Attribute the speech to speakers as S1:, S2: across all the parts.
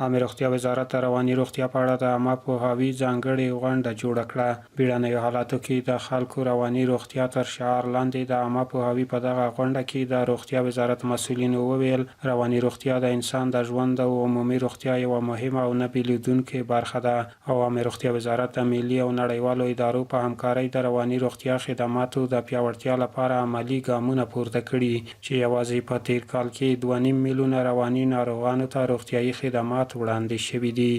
S1: عامه روغتیا وزارت د رواني روغتیا په اړه د عامه پوهاوي ځانګړې غونډه جوړه کړه. بیړنیو حالاتو کې د خلکو رواني روغتیا تر شعار لاندې د عامه پوهاوي په دغه غونډه کې د روغتیا وزارت مسؤلینو وویل رواني روغتیا د انسان د ژوند او عمومي روغتیا یوه مهمه او نه بیلېدونکې برخه ده او عامه روغتیا وزارت د ملي او نړیوالو ادارو په همکارۍ د رواني روغتیا خدماتو د پیاوړتیا لپاره عملي ګامونه پورته کړي چې یوازې په تیر کال کې 2.5 میلیونه رواني ناروغانو ته روغتیايي خدمات وړاندې شوي دي.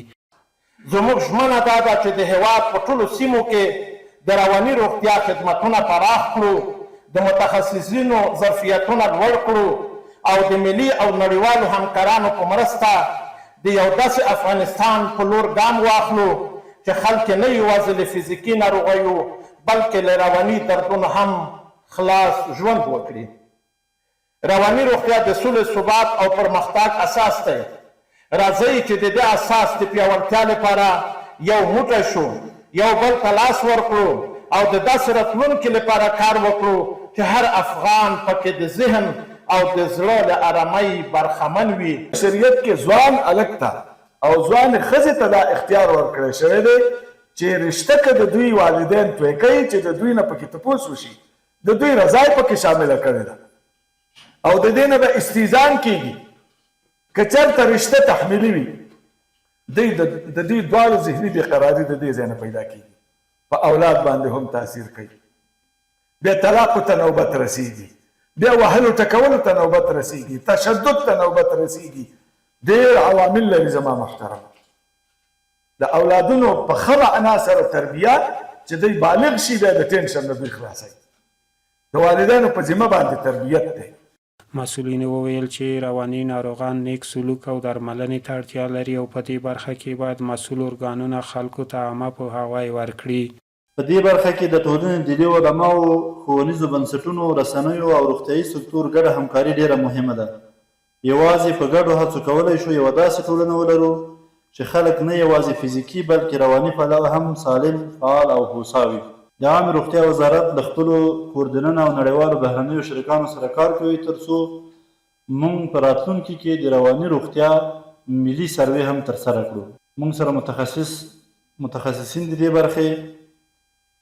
S2: زموږ ژمنه دا ده چې د هېواد په ټولو سیمو کې د رواني روغتیا خدمتونه پراخ کړو، د متخصصینو ظرفیتونه لوړ کړو او د ملي او نړیوالو همکارانو په مرسته د یو داسې افغانستان په لور ګام واخلو چې خلک نه یوازې له فزیکي ناروغیو بلکې له رواني دردونو هم خلاص ژوند وکړي. رواني روغتیا د سولې، ثبات او پرمختګ اساس دی. راځئ چې د دې اساس د پیاوړتیا لپاره یو موټی شو، یو بل ته لاس ورکړو او د داسې راتلونکي لپاره کار وکړو چې هر افغان پکې د ذهن او د زړه له ارامۍ برخمن وي.
S3: شریعت کې ځوان هلک ته او ځوان ښځې ته دا اختیار ورکړی شوی دی چې رشته که د دوی والدین توی کوي چې د دوی نه پکې تپوس وشي، د دوی رضا یې پکې شامله کړې ده او د دې نه به استیزان کېږي. که چېرته رشته تحمیلي وي د دې دواړو ذهني بېقراري د دې ځای نه پیدا کېږي، په اولاد باندې هم تاثیر کوي، بیا طلاقو ته نوبت رسیږي، بیا وهلو ټکولو ته نوبت رسیږي، تشدد ته نوبت رسیږي. ډېر عوامل لري زما محترم. د اولادونو په ښه معنا سره تربیه چې دوی بالغ شي بیا د ټینشن نه دوی خلاصوي. د والدینو په ذمه باندې تربیت دی.
S1: مسؤلین وویل چې رواني ناروغان نیک سلوک او درملنې ته اړتیا لري او په دې برخه کې باید مسؤل ارګانونه خلکو ته عامه پوهاوی ورکړي.
S4: په دې برخه کې د ټولنې د دې علماو، ښوونیزو بنسټونو، رسنیو او روغتیايي سکتور ګډه همکاري ډېره مهمه ده. یوازې په ګډو هڅو کولی شو یوه داسې ټولنه ولرو چې خلک نه یوازې فزیکي بلکې رواني پلوه هم سالم، فعال او هوسا وي. د عامې روغتیا وزارت د خپلو کوردننه او نړیوالو بهرنیو شریکانو سره کار کوي تر څو موږ په راتلونکي کې د رواني روغتیا ملي سروې هم ترسره کړو. موږ سره متخصصین د دې برخې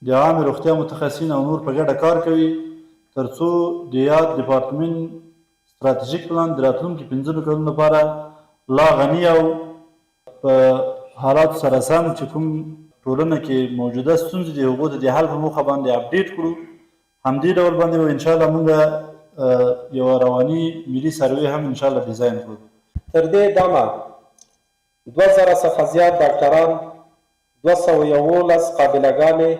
S4: د عامې روغتیا متخصصین او نور په ګډه کار کوي تر څو د یاد ډپارټمنټ ستراتیژیک پلان د راتلونکي 15 کلونو لپاره لا غني او په حالاتو سره سم چې کوم ټولنه کې موجوده ستونزې دي هغو ته د حل په موخه باندې اپډیټ کړو. همدې ډول باندې به انشاءالله موږ یوه رواني ملي سروې هم انشاءالله ډیزاین کړو.
S5: تر دې دمه 2000 څخه زیات ډاکټران، 211 قابله‌ګانې،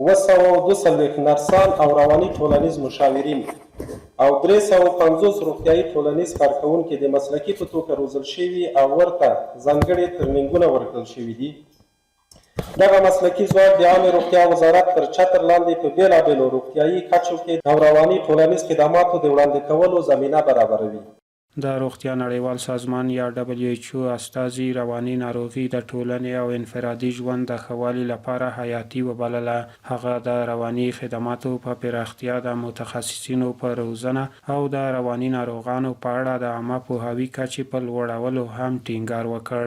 S5: 242 نرسان او رواني ټولنیز مشاورین او 350 روغتیايي ټولنیز کارکوونکي د مسلکي په توګه روزل شوي او ورته ځانګړي ترنینګونه ورکړل شوي دي. دغه مسلکي ځواک د عامې روغتیا وزارت تر چتر لاندې په بېلابېلو روغتیايي کچو کې او رواني ټولنیز خدماتو د وړاندې کولو زمینه برابروي.
S1: د روغتیا نړیوال سازمان یا WHO استازي رواني ناروغي د ټولنې او انفرادي ژوند د ښه والي لپاره حیاتي وبلله. هغه د رواني خدماتو په پراختیا، د متخصصینو په روزنه او د رواني ناروغانو په اړه د عامه پوهاوي کچې په لوړولو هم ټینګار وکړ.